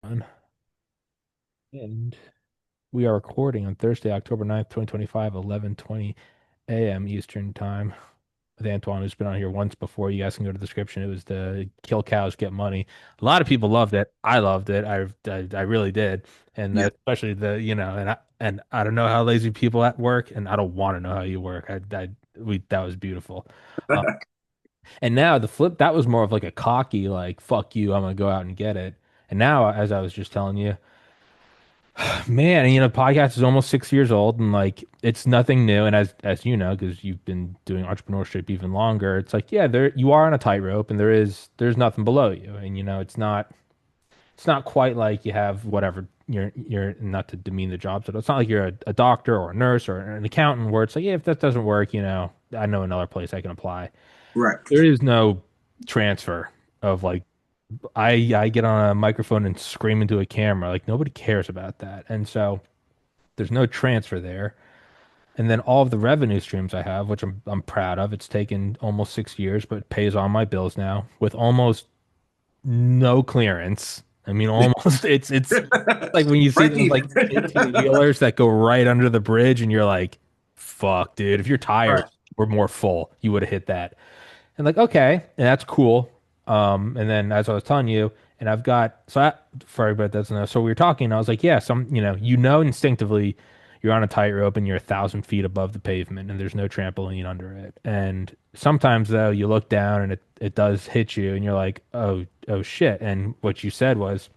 Antuan, and we are recording on Thursday, October 9th, 2025, 11:20 a.m. Eastern Time with Antoine, who's been on here once before. You guys can go to the description. It was the Kill Cows, Get Money. A lot of people loved it. I loved it. I really did. And Yeah. especially and I don't know how lazy people at work, and I don't want to know how you work. That was beautiful. Uh, and now the flip, that was more of like a cocky, like, fuck you, I'm gonna go out and get it. And now, as I was just telling you, man, podcast is almost 6 years old, and like it's nothing new. And as you know, because you've been doing entrepreneurship even longer, it's like, yeah, there you are on a tightrope, and there's nothing below you. And it's not quite like you have whatever you're not to demean the job, so it's not like you're a doctor or a nurse or an accountant where it's like, yeah, if that doesn't work, I know another place I can apply. Right. There is no transfer of like I get on a microphone and scream into a camera. Like nobody cares about that. And so there's no transfer there. And then all of the revenue streams I have, which I'm proud of, it's taken almost 6 years, but it pays all my bills now with almost no clearance. I mean, almost it's like when you see Break those even. like 18 wheelers that go right under the bridge, and you're like, fuck, dude, if your tires Right. were more full, you would have hit that. And like, okay, and that's cool. And then as I was telling you, and I've got for everybody that doesn't know, so we were talking, and I was like, yeah, instinctively you're on a tightrope and you're 1,000 feet above the pavement and there's no trampoline under it. And sometimes though, you look down and it does hit you and you're like, oh shit. And what you said was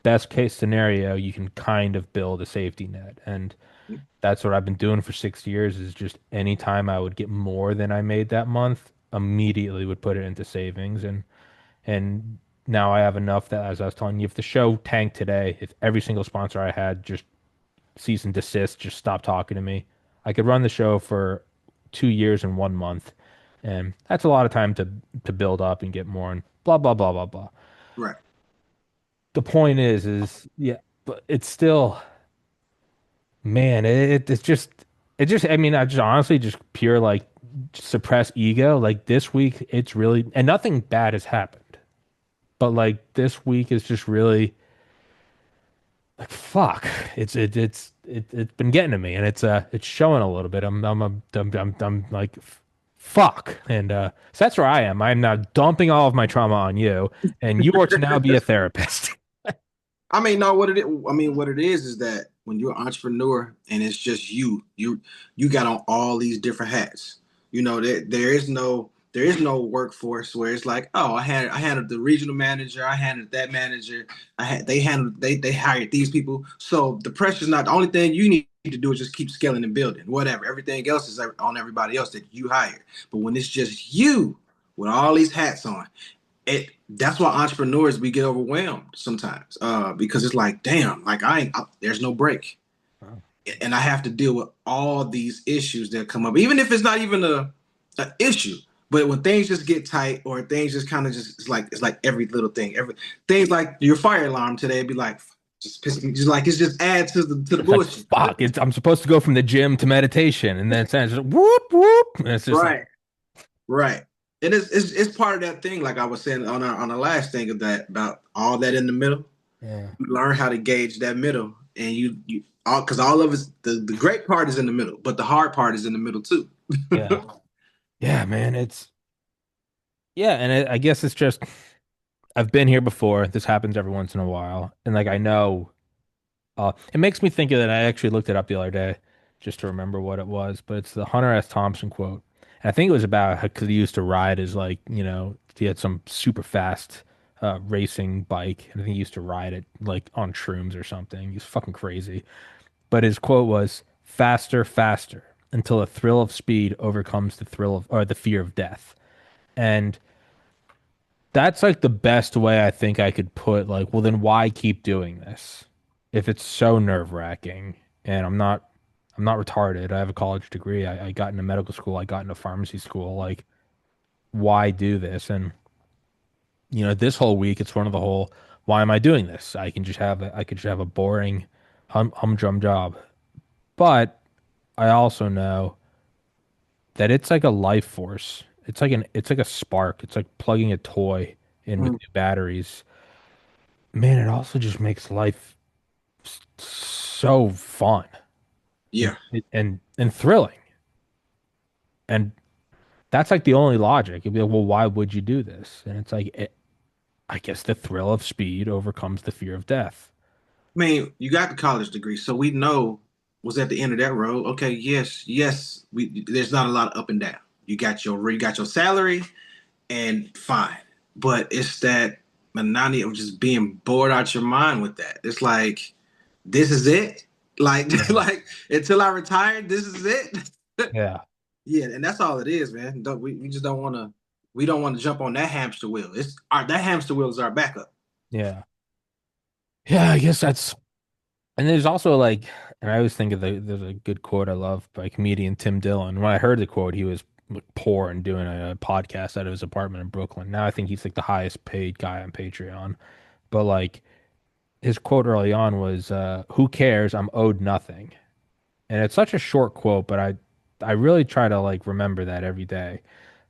best case scenario, you can kind of build a safety net. And that's what I've been doing for 6 years is just anytime I would get more than I made that month, immediately would put it into savings. And now I have enough that, as I was telling you, if the show tanked today, if every single sponsor I had just cease and desist, just stop talking to me, I could run the show for 2 years and 1 month. And that's a lot of time to build up and get more and blah blah blah blah blah. Right. The point is yeah, but it's still, man, it's just I mean, I just honestly just pure like suppress ego. Like this week, it's really, and nothing bad has happened, but like this week is just really like fuck. It's been getting to me, and it's showing a little bit. I'm like fuck, and so that's where I am. I'm now dumping all of my trauma on you, and you are to now be a therapist. I mean, no, what it is, I mean, what it is that when you're an entrepreneur and it's just you got on all these different hats. There is no workforce where it's like, oh, I handled the regional manager, I handled that manager, they hired these people. So the pressure's not the only thing you need to do is just keep scaling and building, whatever. Everything else is on everybody else that you hired. But when it's just you with all these hats on, that's why entrepreneurs we get overwhelmed sometimes because it's like, damn, like there's no break, and I have to deal with all these issues that come up, even if it's not even a issue. But when things just get tight, or things just kind of just it's like every little thing, every things like your fire alarm today be like just piss me, just like it's just add to the It's like bullshit. fuck. I'm supposed to go from the gym to meditation, and then it's just whoop whoop, and it's just like Right, right. And it's part of that thing, like I was saying on the last thing of that about all that in the middle. yeah, You learn how to gauge that middle, and you all because all of us the great part is in the middle, but the hard part is in the middle too. yeah, yeah, man. It's yeah, and I guess it's just I've been here before. This happens every once in a while, and like I know. It makes me think of that. I actually looked it up the other day just to remember what it was, but it's the Hunter S. Thompson quote. And I think it was about because he used to ride his like, he had some super fast racing bike, and I think he used to ride it like on shrooms or something. He's fucking crazy. But his quote was faster, faster until the thrill of speed overcomes the thrill of or the fear of death. And that's like the best way I think I could put like, well, then why keep doing this if it's so nerve-wracking? And I'm not retarded. I have a college degree. I got into medical school. I got into pharmacy school. Like, why do this? And this whole week, it's one of the whole, why am I doing this? I could just have a boring humdrum job. But I also know that it's like a life force. It's like a spark. It's like plugging a toy in with Mm. new batteries. man, it also just makes life so fun Yeah. and thrilling. And that's like the only logic. You'd be like, well, why would you do this? And it's like, I guess the thrill of speed overcomes the fear of death. I mean, you got the college degree, so we know was at the end of that road. Okay, yes, yes, we there's not a lot of up and down. You got your salary and fine. But it's that monotony of just being bored out your mind with that. It's like this is it. Like Yeah. like until I retire, this is it. Yeah. Yeah, and that's all it is, man. We just don't want to we don't want to jump on that hamster wheel. It's our that hamster wheel is our backup. Yeah. Yeah, I guess that's, and there's also like, and I always think of there's a good quote I love by comedian Tim Dillon. When I heard the quote, he was like poor and doing a podcast out of his apartment in Brooklyn. Now I think he's like the highest paid guy on Patreon. But like his quote early on was, "Who cares? I'm owed nothing." And it's such a short quote, but I really try to like remember that every day.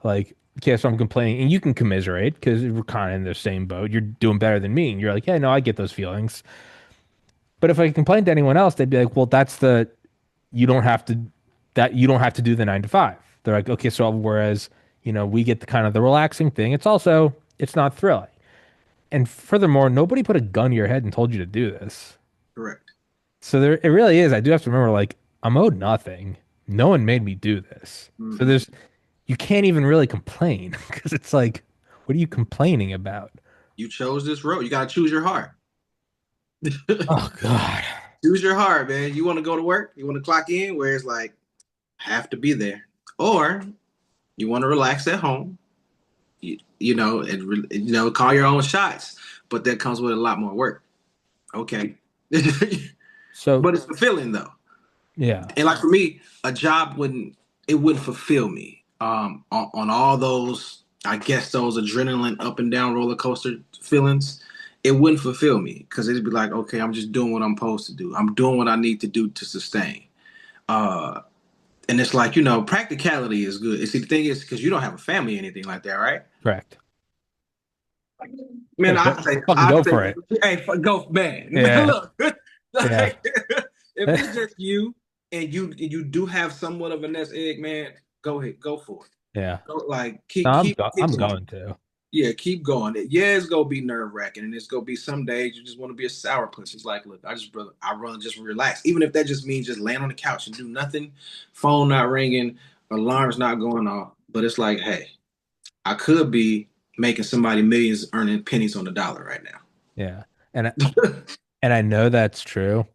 Like, okay, so I'm complaining, and you can commiserate because we're kind of in the same boat. You're doing better than me, and you're like, yeah, no, I get those feelings. But if I complained to anyone else, they'd be like, well, that's the you don't have to you don't have to do the 9 to 5. They're like, okay, so whereas, we get the kind of the relaxing thing, it's not thrilling. And furthermore, nobody put a gun to your head and told you to do this. Correct. So there it really is. I do have to remember like I'm owed nothing. No one made me do this. So Hmm. there's you can't even really complain because it's like, what are you complaining about? You chose this road. You got to choose your heart. Oh God. Choose your heart, man. You want to go to work? You want to clock in where it's like have to be there, or you want to relax at home. And call your own shots, but that comes with a lot more work. Okay, So but it's fulfilling though. yeah, And like for me, a job wouldn't fulfill me. On all those, I guess those adrenaline up and down roller coaster feelings, it wouldn't fulfill me because it'd be like, okay, I'm just doing what I'm supposed to do. I'm doing what I need to do to sustain. Uh, and it's like practicality is good. See, the thing is, because you don't have a family or anything like that, right? correct. Man, Yeah, fucking I go say, for it. hey, go, man. Yeah, Look, yeah, like, if it's just you and you do have somewhat of a nest egg, man, go ahead, go for it. yeah. Go, like No, keep I'm going. going to. Yeah, keep going. Yeah, it's gonna be nerve wracking, and it's gonna be some days you just want to be a sourpuss. It's like, look, I run just relax, even if that just means just laying on the couch and do nothing, phone not ringing, alarms not going off. But it's like, hey, I could be making somebody millions earning pennies on the dollar right Yeah, and I, now. and I know that's true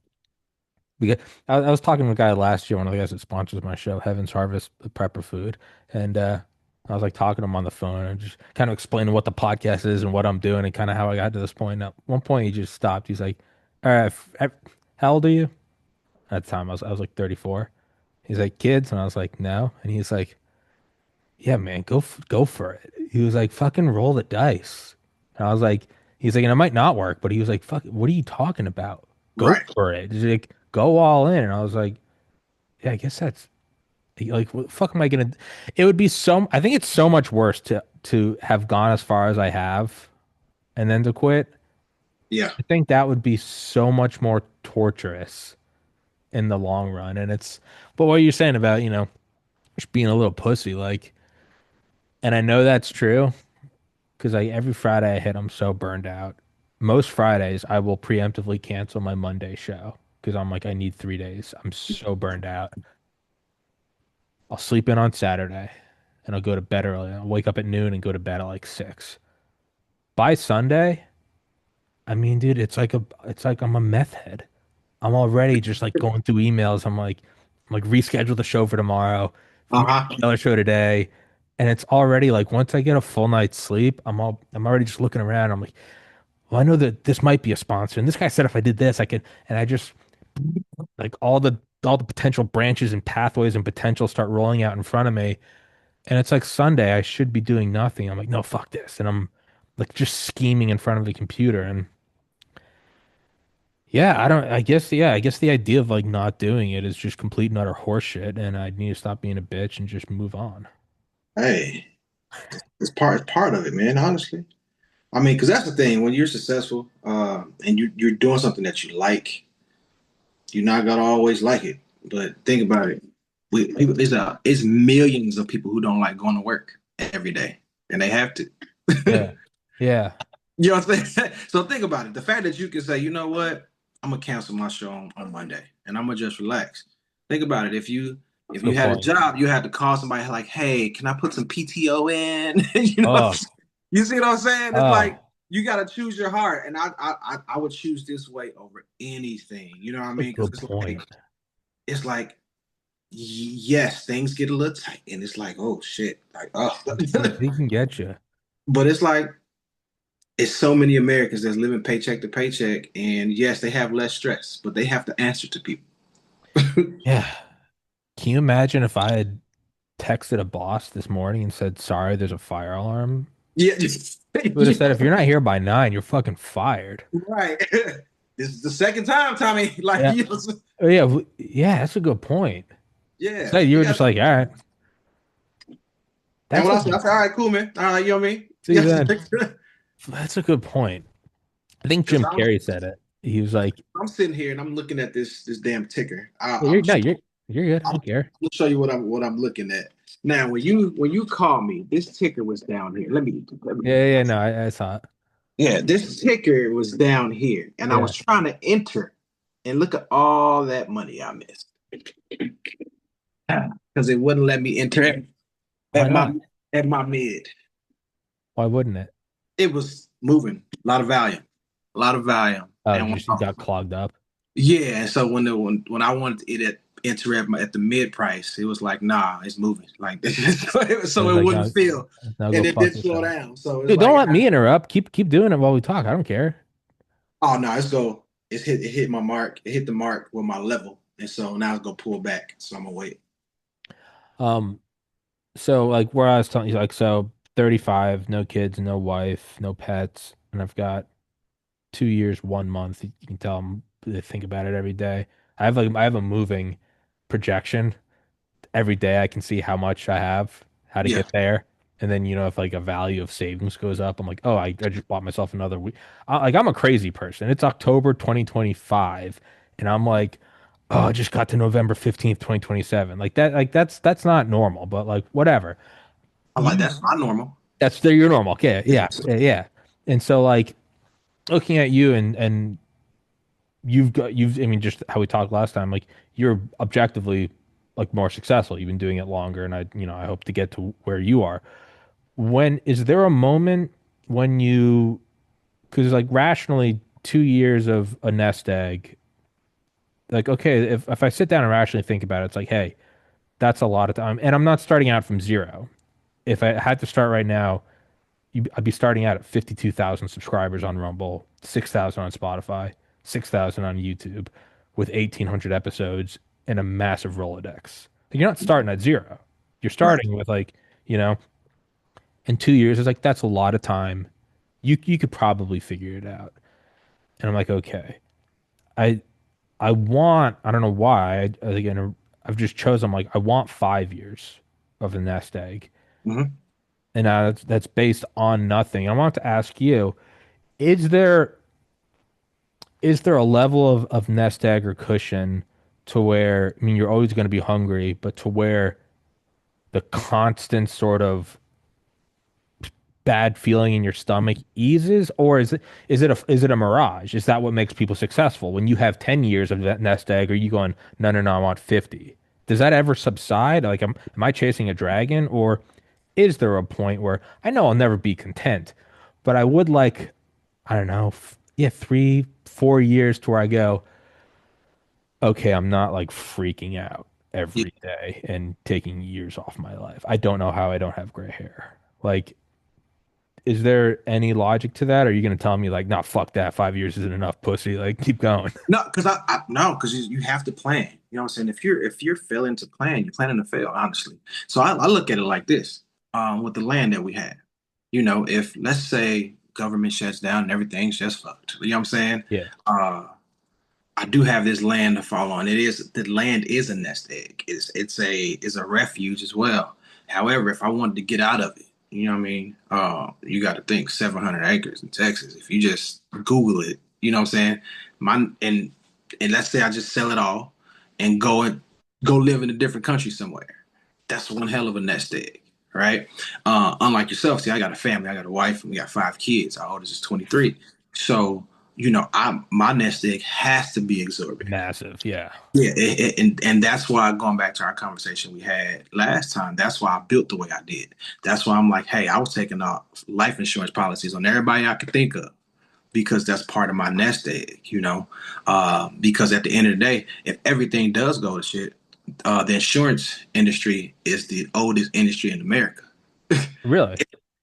because I was talking to a guy last year, one of the guys that sponsors my show, Heaven's Harvest Prepper Food, and I was like talking to him on the phone and just kind of explaining what the podcast is and what I'm doing and kind of how I got to this point. At one point, he just stopped. He's like, "All right, how old are you?" At the time, I was like 34. He's like, "Kids," and I was like, "No," and he's like, "Yeah, man, go for it." He was like, "Fucking roll the dice," and I was like, "He's like, and it might not work," but he was like, "Fuck, what are you talking about? Go Right. for it." He's like, "Go all in," and I was like, "Yeah, I guess that's like, what the fuck am I gonna?" It would be so. I think it's so much worse to have gone as far as I have and then to quit. Yeah. I think that would be so much more torturous in the long run. And but what you're saying about, just being a little pussy, like, and I know that's true because every Friday I hit, I'm so burned out. Most Fridays, I will preemptively cancel my Monday show because I'm like, I need 3 days. I'm so burned out. I'll sleep in on Saturday and I'll go to bed early. I'll wake up at noon and go to bed at like 6. By Sunday, I mean, dude, it's like I'm a meth head. I'm already just like going through emails. I'm like reschedule the show for tomorrow, make Uh-huh. another show today, and it's already like once I get a full night's sleep, I'm already just looking around. I'm like, well, I know that this might be a sponsor, and this guy said if I did this, I could, and I just like all the potential branches and pathways and potential start rolling out in front of me, and it's like Sunday, I should be doing nothing. I'm like, no, fuck this, and I'm like just scheming in front of the computer, and yeah, I don't, I guess, yeah, I guess the idea of like not doing it is just complete and utter horseshit, and I need to stop being a bitch and just move on. Hey, it's part of it, man, honestly. I mean, because that's the thing. When you're successful, and you're doing something that you like, you're not gonna always like it. But think about it. People, it's millions of people who don't like going to work every day, and they have to. Yeah. Yeah. You know what I'm saying? So think about it. The fact that you can say, you know what, I'm gonna cancel my show on Monday and I'm gonna just relax. Think about it. If you Good had a point. job, you had to call somebody like, hey, can I put some PTO in? You know, Oh, you see what I'm saying? It's like oh, you gotta choose your heart, and I would choose this way over anything. You know what I a mean? Because good point. it's like yes, things get a little tight, and it's like oh shit, like oh, He can get you. but it's like it's so many Americans that's living paycheck to paycheck, and yes, they have less stress, but they have to answer to people. Yeah. Can you imagine if I had texted a boss this morning and said, sorry, there's a fire alarm? Yeah, He would have yeah, said, if you're not here by 9, you're fucking fired. right. This is the second time, Tommy. Like, Yeah. you know, Oh, yeah. Yeah, that's a good point. So yeah, you you were got. just like, all right, And that's when a I said, all right, cool, man. All right, you know what I mean? see Yeah, then. That's a good point. I think because Jim Carrey said it. He was like, I'm sitting here and I'm looking at this damn ticker. yeah, I'm you're good. I I'm don't care. gonna show you what I'm looking at. Now, when you call me, this ticker was down here. Let me. Yeah, yeah, no, I saw it. Yeah, this ticker was down here, and I Yeah. was trying to enter, and look at all that money I missed because it wouldn't let me enter Why not? at my mid. Why wouldn't it? It was moving, a lot of volume, Oh, and just you got clogged up. yeah, and so when I wanted it at enter at the mid price, it was like nah, it's moving like It so was it like, wouldn't no, feel, no, go and it fuck did slow yourself. down. So it's Dude, don't like let me interrupt. Keep doing it while we talk. I don't care. oh no, it hit my mark. It hit the mark with my level. And so now it's gonna pull back. So I'm gonna wait. Um, so like where I was telling you, like, so 35, no kids, no wife, no pets, and I've got 2 years, 1 month. You can tell them they think about it every day. I have a moving projection. Every day I can see how much I have, how to Yeah. get there. And then, if like a value of savings goes up, I'm like, oh, I just bought myself another week. Like I'm a crazy person. It's October 2025, and I'm like, oh, I just got to November 15th, 2027. Like that, like that's not normal, but like whatever. I'm like, You that's not normal. that's your normal. Okay, yeah, yeah, yeah. And so like looking at you and I mean just how we talked last time, like you're objectively like more successful. You've been doing it longer, and I hope to get to where you are. When is there a moment when you, because like rationally 2 years of a nest egg, like okay, if I sit down and rationally think about it, it's like, hey, that's a lot of time, and I'm not starting out from zero. If I had to start right now, I'd be starting out at 52,000 subscribers on Rumble, 6,000 on Spotify, 6,000 on YouTube, with 1,800 episodes and a massive Rolodex. Like, you're not starting at zero. You're Right. starting with like, you know, in 2 years, it's like that's a lot of time. You could probably figure it out. And I'm like, okay. I I don't know why. Again, I've just chosen. I'm like, I want 5 years of the nest egg, Hmm. and that's based on nothing. I want to ask you: Is there a level of nest egg or cushion to where, I mean, you're always going to be hungry, but to where the constant sort of bad feeling in your stomach eases, or is it a mirage? Is that what makes people successful? When you have 10 years of that nest egg, are you going, no, no, no, I want 50? Does that ever subside? Like, am I chasing a dragon, or is there a point where I know I'll never be content, but I would like, I don't know, yeah, 3, 4 years to where I go, okay, I'm not like freaking out Yeah. every day and taking years off my life. I don't know how I don't have gray hair. Like, is there any logic to that? Or are you going to tell me like, nah, fuck that. 5 years isn't enough, pussy. Like, keep going. No, because I no, because you have to plan. You know what I'm saying? If you're failing to plan, you're planning to fail, honestly. So I look at it like this, with the land that we have. You know, if let's say government shuts down and everything's just fucked. You know what I'm saying? Yeah. Uh I do have this land to fall on. The land is a nest egg. It's a refuge as well. However, if I wanted to get out of it, You know what I mean? You got to think 700 acres in Texas. If you just Google it, you know what I'm saying? My and let's say I just sell it all and go live in a different country somewhere. That's one hell of a nest egg, right? Unlike yourself, see, I got a family, I got a wife, and we got 5 kids. Our oldest is 23. So, I my nest egg has to be exorbitant. Massive. Yeah. Yeah, and that's why going back to our conversation we had last time. That's why I built the way I did. That's why I'm like, hey, I was taking off life insurance policies on everybody I could think of because that's part of my nest egg. Because at the end of the day, if everything does go to shit, the insurance industry is the oldest industry in America. Really?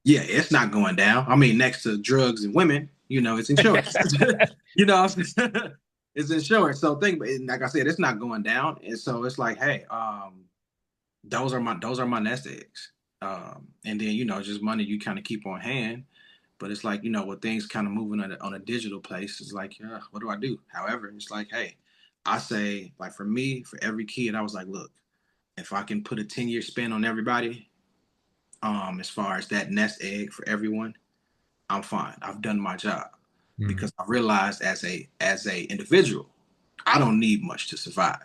Yeah, it's not going down. I mean, next to drugs and women, it's insurance. you know, it's insurance. So think, like I said, it's not going down, and so it's like, hey, those are my nest eggs. And then just money you kind of keep on hand. But it's like with things kind of moving on a digital place, it's like, yeah, what do I do? However, it's like, hey, I say like for me, for every kid, I was like, look, if I can put a 10-year span on everybody, as far as that nest egg for everyone, I'm fine. I've done my job Mm. because I realized as a individual, I don't need much to survive.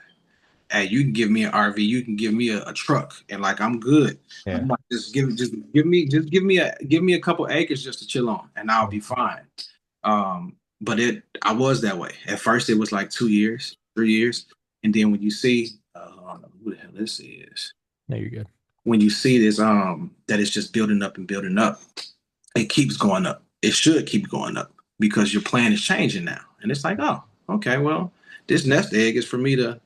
Hey, you can give me an RV, you can give me a truck, and like I'm good. I'm Yeah. like, just give me a couple acres just to chill on, and I'll be fine. But I was that way. At first, it was like 2 years, 3 years, and then when you see, I don't know who the hell this is. No, you're good. When you see this, that it's just building up and building up, it keeps going up. It should keep going up because your plan is changing now. And it's like, oh, okay, well, this nest egg is for me to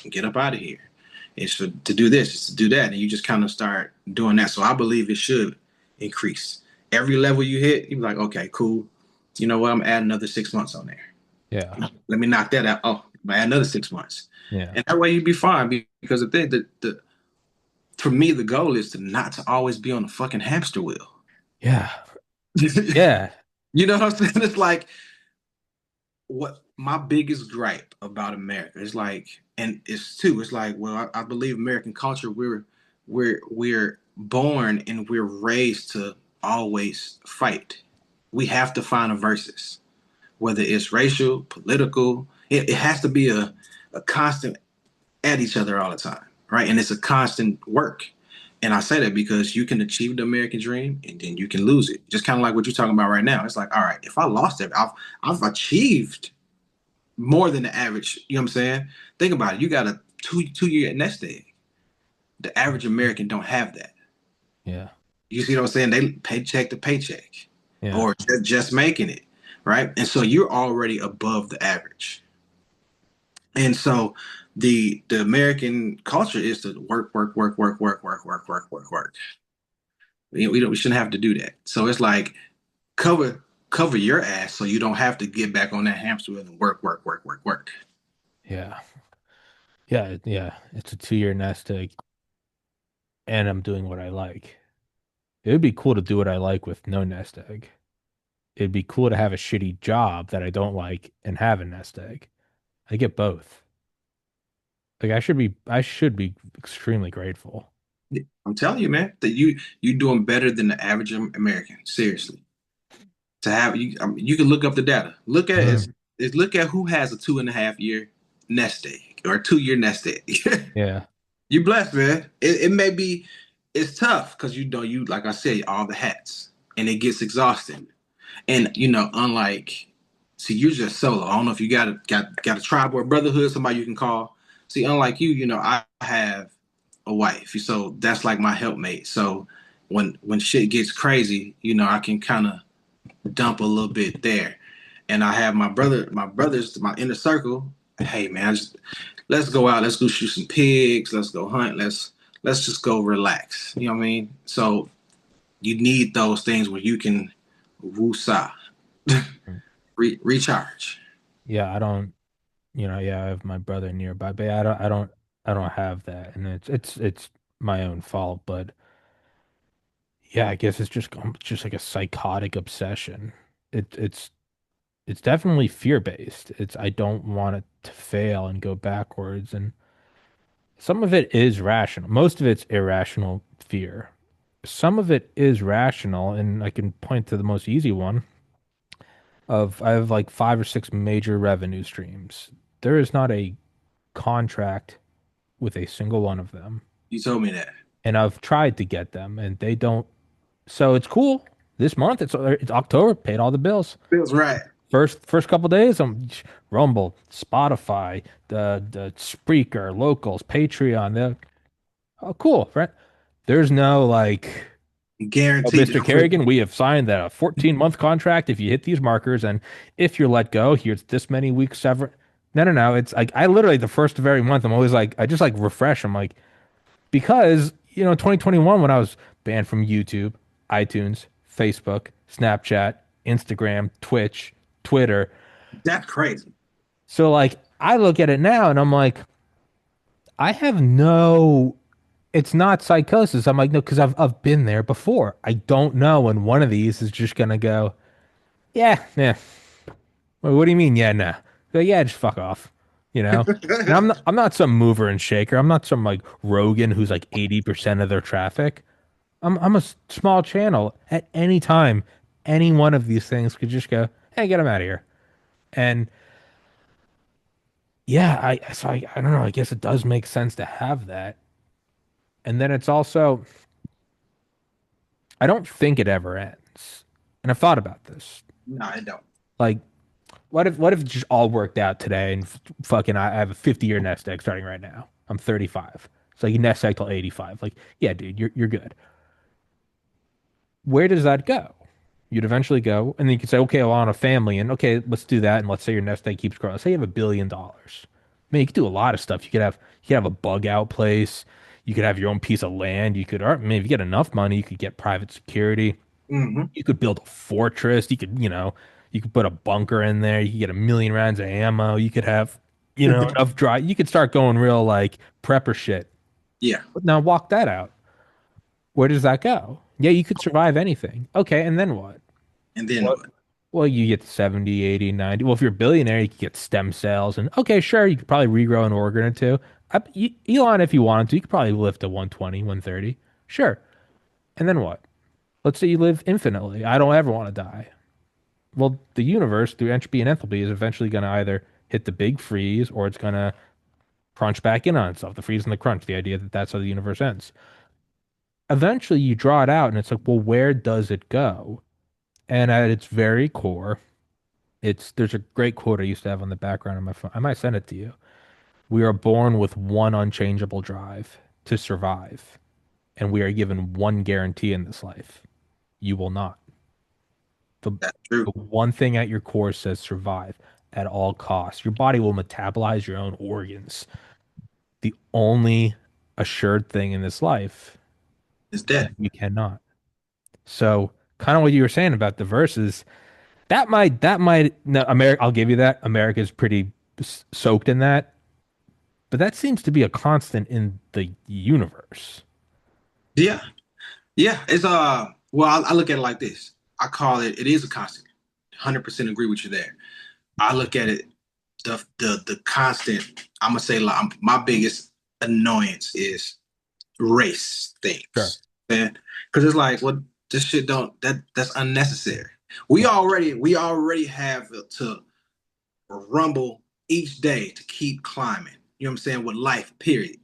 get up out of here. It's to do this, it's to do that. And you just kind of start doing that. So I believe it should increase. Every level you hit, you're like, okay, cool. You know what? I'm adding another 6 months on there. Yeah. Let me knock that out. Oh, I add another 6 months. Yeah. And that way you'd be fine because the thing that for me, the goal is to not to always be on the fucking hamster wheel. Yeah. Yeah. You know what I'm saying? It's like what my biggest gripe about America is like, and it's like, well, I believe American culture, we're born and we're raised to always fight. We have to find a versus, whether it's racial, political. It has to be a constant at each other all the time, right? And it's a constant work. And I say that because you can achieve the American dream and then you can lose it. Just kind of like what you're talking about right now. It's like, all right, if I lost it, I've achieved more than the average. You know what I'm saying? Think about it. You got a two-year nest egg. The average American don't have that. Yeah. You see what I'm saying? They paycheck to paycheck, Yeah. or just making it, right? And so you're already above the average. And so the American culture is to work, work, work, work, work, work, work, work, work, work. We shouldn't have to do that. So it's like cover your ass so you don't have to get back on that hamster wheel and work, work, work, work, work. Yeah. Yeah. Yeah. It's a 2-year nest egg, and I'm doing what I like. It would be cool to do what I like with no nest egg. It'd be cool to have a shitty job that I don't like and have a nest egg. I get both. Like I should be extremely grateful. I'm telling you, man, that you doing better than the average American. Seriously, to have you, you can look up the data. Look at Mhm. look at who has a 2.5 year nest egg or a 2 year nest egg. Yeah. You blessed, man. It may be it's tough because you like I said all the hats and it gets exhausting. And unlike see you're just solo. I don't know if you got a tribe or a brotherhood, somebody you can call. See, unlike you, I have a wife, so that's like my helpmate. So when shit gets crazy, I can kind of dump a little bit there. And I have my brothers, my inner circle. Hey man, let's go out, let's go shoot some pigs, let's go hunt, let's just go relax. You know what I mean? So you need those things where you can woosah, recharge. Yeah, I don't, yeah, I have my brother nearby, but I don't have that, and it's my own fault, but yeah, I guess it's just like a psychotic obsession. It's definitely fear-based. It's I don't want it to fail and go backwards, and some of it is rational. Most of it's irrational fear. some of it is rational, and I can point to the most easy one of I have like 5 or 6 major revenue streams. There is not a contract with a single one of them. You told me that. And I've tried to get them and they don't. So it's cool. This month it's October, paid all the bills. Feels right. First couple days, I'm Rumble, Spotify, the Spreaker, Locals, Patreon. Oh, cool, right? There's no like, oh, Guaranteed Mr. to free. Kerrigan, we have signed that a 14-month contract. If you hit these markers and if you're let go, here's this many weeks sever. No, no, no. It's like I literally the first of every month, I'm always like, I just like refresh. I'm like, because 2021 when I was banned from YouTube, iTunes, Facebook, Snapchat, Instagram, Twitch, Twitter. That's crazy. So like I look at it now and I'm like, I have no, it's not psychosis. I'm like, no, because I've been there before. I don't know when one of these is just gonna go, yeah, yeah. Well, what do you mean? Yeah, nah. Go, yeah, just fuck off. You know? And I'm not some mover and shaker. I'm not some like Rogan who's like 80% of their traffic. I'm a small channel. At any time, any one of these things could just go, hey, get them out of here. And yeah, I don't know. I guess it does make sense to have that. And then it's also, I don't think it ever ends. And I've thought about this. No, I don't. Like, what if it just all worked out today and fucking I have a 50-year nest egg starting right now. I'm 35. So you nest egg till 85. Like, yeah, dude, you're good. Where does that go? You'd eventually go, and then you could say, okay, well, I want a family, and okay, let's do that, and let's say your nest egg keeps growing. Let's say you have $1 billion. I mean, you could do a lot of stuff. You could have a bug out place. You could have your own piece of land. You could, or I mean, if you get enough money, you could get private security. Hmm. You could build a fortress. You could put a bunker in there. You could get 1 million rounds of ammo. You could have, enough dry. You could start going real like prepper shit. Yeah. But now walk that out. Where does that go? Yeah, you could survive anything. Okay, and then what? And then What? what? Well, you get 70, 80, 90. Well, if you're a billionaire, you could get stem cells. And okay, sure, you could probably regrow an organ or two. Elon, if you wanted to, you could probably live to 120, 130. Sure. And then what? Let's say you live infinitely. I don't ever want to die. Well, the universe, through entropy and enthalpy, is eventually going to either hit the big freeze or it's going to crunch back in on itself. The freeze and the crunch, the idea that that's how the universe ends. Eventually, you draw it out and it's like, well, where does it go? And at its very core, there's a great quote I used to have on the background of my phone. I might send it to you. We are born with one unchangeable drive to survive, and we are given one guarantee in this life. You will not. The, That's true. the one thing at your core says survive at all costs. Your body will metabolize your own organs. The only assured thing in this life It's is that dead. you cannot. So, kind of what you were saying about the verses, that might no, America, I'll give you that. America's pretty soaked in that, but that seems to be a constant in the universe. Yeah. Yeah. It's well, I look at it like this. I call it is a constant. 100% agree with you there. I look at it the constant. I'm gonna say like my biggest annoyance is race Sure. things, man. Because it's like, what this shit don't that's unnecessary. We already have to rumble each day to keep climbing. You know what I'm saying? With life, period.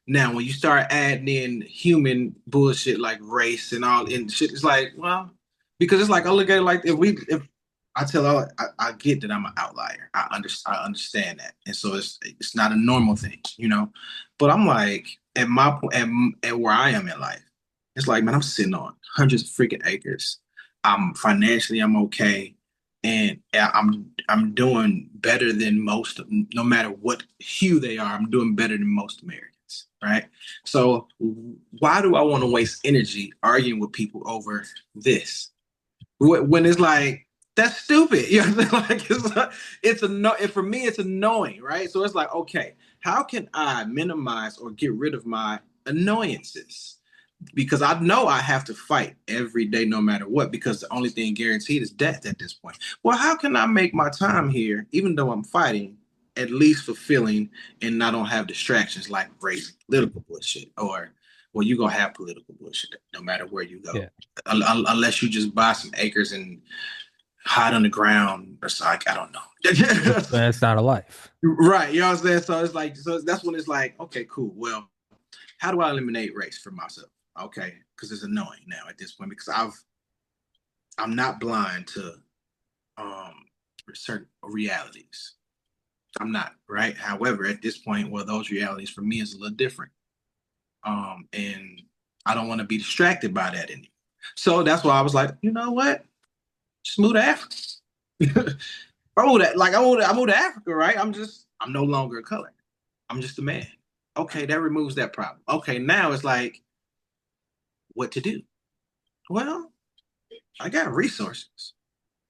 Now, when you start adding in human bullshit like race and all and shit, it's like, well, because it's like I look at it like if I tell all I get that I'm an outlier. I understand that, and so it's not a normal thing, you know. But I'm like at my at where I am in life, it's like man, I'm sitting on hundreds of freaking acres. I'm okay, and I'm doing better than most, no matter what hue they are. I'm doing better than most Americans, right? So why do I want to waste energy arguing with people over this when it's like that's stupid? You know what I'm saying? Like it's a no. For me, it's annoying, right? So it's like, okay, how can I minimize or get rid of my annoyances? Because I know I have to fight every day, no matter what, because the only thing guaranteed is death at this point. Well, how can I make my time here, even though I'm fighting, at least fulfilling and I don't have distractions like race, political bullshit or well, you gonna have political bullshit no matter where you go, Yeah. unless you just buy some acres and hide on the ground or so, like I don't Which, know. it's not a life. Right, you know what I'm saying? So it's like, so that's when it's like, okay, cool. Well, how do I eliminate race for myself? Okay, because it's annoying now at this point because I'm not blind to um certain realities. I'm not, right? However, at this point, well, those realities for me is a little different. And I don't want to be distracted by that anymore. So that's why I was like, you know what? Just move to Africa. I moved to Africa, right? I'm no longer a color. I'm just a man. Okay, that removes that problem. Okay, now it's like what to do. Well, I got resources.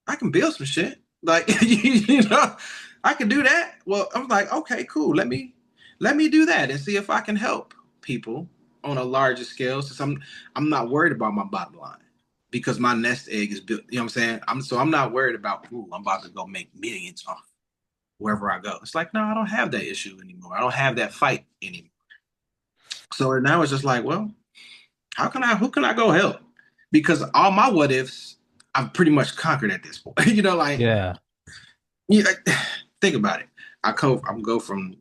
I can build some shit. Like you know, I can do that. Well, I'm like, okay, cool. Let me do that and see if I can help people on a larger scale. Since I'm not worried about my bottom line because my nest egg is built. You know what I'm saying? I'm not worried about. Ooh, I'm about to go make millions off wherever I go. It's like, no, I don't have that issue anymore. I don't have that fight anymore. So now it's just like, well, who can I go help? Because all my what ifs, I've pretty much conquered at this point. Like, Yeah. like, think about it. I'm go from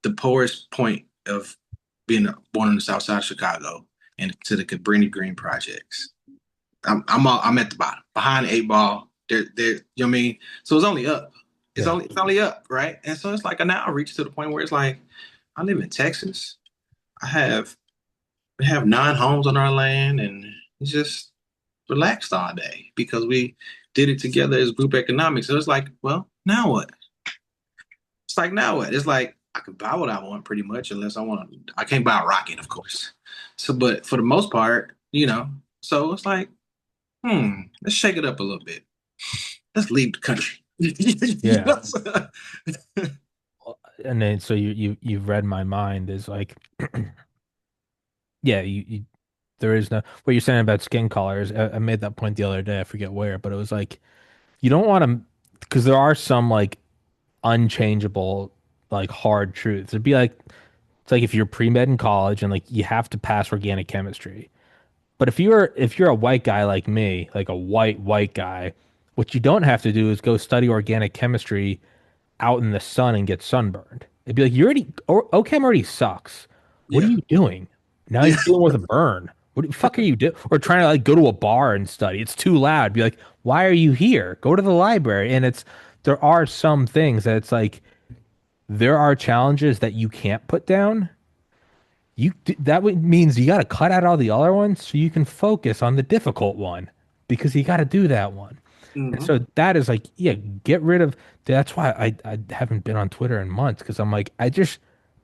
the poorest point of being born on the south side of Chicago and to the Cabrini Green projects. I'm at the bottom, behind the eight ball. There, you know what I mean? So it's only up. Yeah. It's only up, right? And so it's like I now reach to the point where it's like I live in Texas. I have we have 9 homes on our land, and it's just relaxed all day because we did it together as group economics. So it's like, well, now what? It's like now what? It's like I can buy what I want pretty much, unless I want to. I can't buy a rocket, of course. So, but for the most part, so it's like, let's shake it up a little bit. Let's leave the country. You Yeah. know? And then so you've read my mind is like yeah, there is no what you're saying about skin colors. I made that point the other day. I forget where, but it was like you don't want to because there are some like unchangeable like hard truths. It'd be like it's like if you're pre-med in college and like you have to pass organic chemistry. But if you're a white guy like me, like a white guy, what you don't have to do is go study organic chemistry out in the sun and get sunburned. It'd be like you already OChem already sucks. What are Yeah, you doing? Now yeah. you're dealing with a burn. What the fuck are you doing? Or trying to like go to a bar and study. It's too loud. Be like, why are you here? Go to the library. And there are some things that it's like there are challenges that you can't put down. Means you got to cut out all the other ones so you can focus on the difficult one because you got to do that one. And Hmm. so that is like, yeah, get rid of. That's why I haven't been on Twitter in months because I'm like, I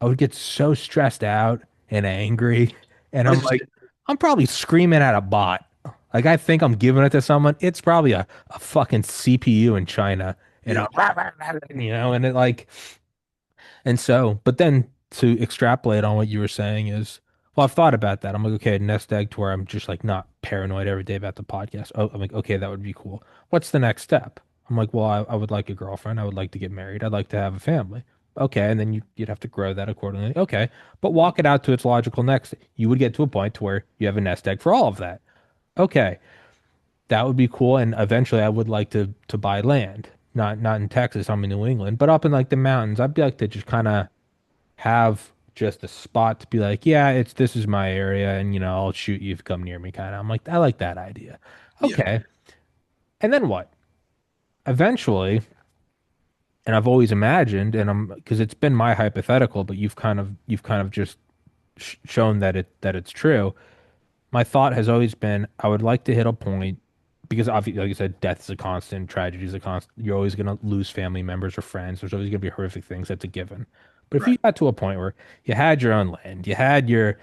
would get so stressed out and angry, and I'm like, I'm probably screaming at a bot. Like I think I'm giving it to someone. It's probably a fucking CPU in China, and Yeah. and it like and so, but then to extrapolate on what you were saying is, well, I've thought about that. I'm like, okay, nest egg to where I'm just like not paranoid every day about the podcast. Oh, I'm like, okay, that would be cool. What's the next step? I'm like, well, I would like a girlfriend. I would like to get married. I'd like to have a family. Okay, and then you'd have to grow that accordingly. Okay, but walk it out to its logical next. You would get to a point to where you have a nest egg for all of that. Okay, that would be cool. And eventually, I would like to buy land. Not in Texas. I'm in New England, but up in like the mountains. I'd be like to just kind of have just a spot to be like, yeah, this is my area, and I'll shoot you if you come near me, kind of. I'm like, I like that idea. Yeah. Okay, and then what? Eventually, and I've always imagined, and I'm because it's been my hypothetical, but you've kind of just shown that it's true. My thought has always been I would like to hit a point because obviously, like I said, death is a constant, tragedy is a constant. You're always going to lose family members or friends. There's always going to be horrific things. That's a given. But if Right. you got to a point where you had your own land, you had you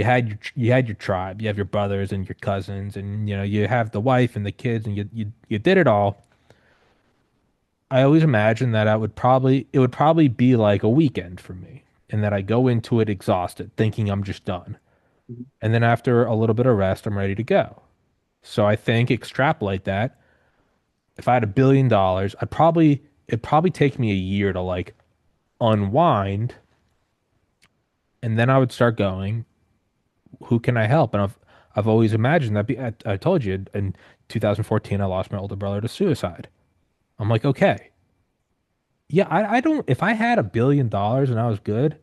had your tribe, you have your brothers and your cousins, and you have the wife and the kids, and you did it all. I always imagine that it would probably be like a weekend for me, and that I go into it exhausted, thinking I'm just done. Mhm. And then after a little bit of rest, I'm ready to go. So I think extrapolate that. If I had $1 billion, it'd probably take me a year to like unwind, and then I would start going. who can I help? And I've always imagined that. I told you in 2014, I lost my older brother to suicide. I'm like, okay, yeah, I don't. If I had $1 billion and I was good,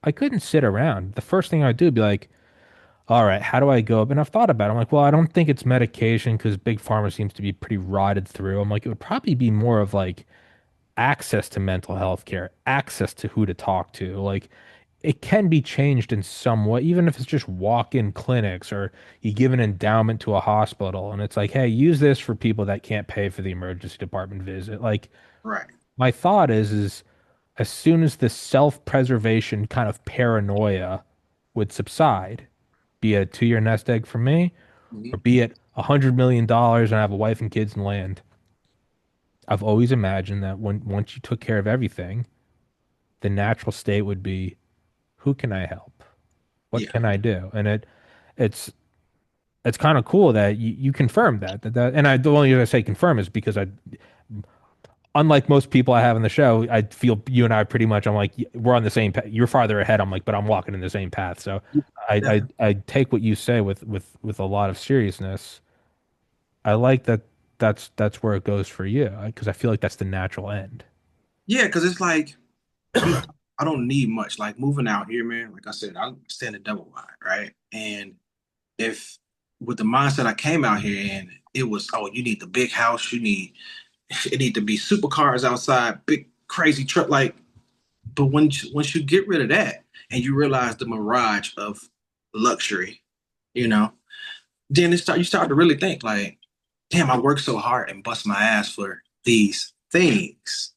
I couldn't sit around. The first thing I'd do would be like, all right, how do I go up? And I've thought about it. I'm like, well, I don't think it's medication because big pharma seems to be pretty rotted through. I'm like, it would probably be more of like access to mental health care, access to who to talk to. Like it can be changed in some way, even if it's just walk-in clinics or you give an endowment to a hospital and it's like, hey, use this for people that can't pay for the emergency department visit. Like Right. my thought is as soon as the self-preservation kind of paranoia would subside, be it a 2-year nest egg for me, or Mhm. be it $100 million and I have a wife and kids and land. I've always imagined that when once you took care of everything, the natural state would be, who can I help? What Yeah. can I do? And it's it's kind of cool that you confirmed that and the only reason I say confirm is because I unlike most people I have in the show, I feel you and I pretty much I'm like we're on the same path. You're farther ahead. I'm like, but I'm walking in the same path. So Definitely. I take what you say with a lot of seriousness. I like that that's where it goes for you because I feel like that's the natural end. Yeah, because it's like I'm I don't need much. Like moving out here, man. Like I said, I'm staying a double wide, right? And if with the mindset I came out here in, it was, oh, you need the big house, you need it need to be supercars outside, big crazy truck. Like, but once you get rid of that and you realize the mirage of luxury, you know, then you start to really think like, damn, I worked so hard and bust my ass for these things,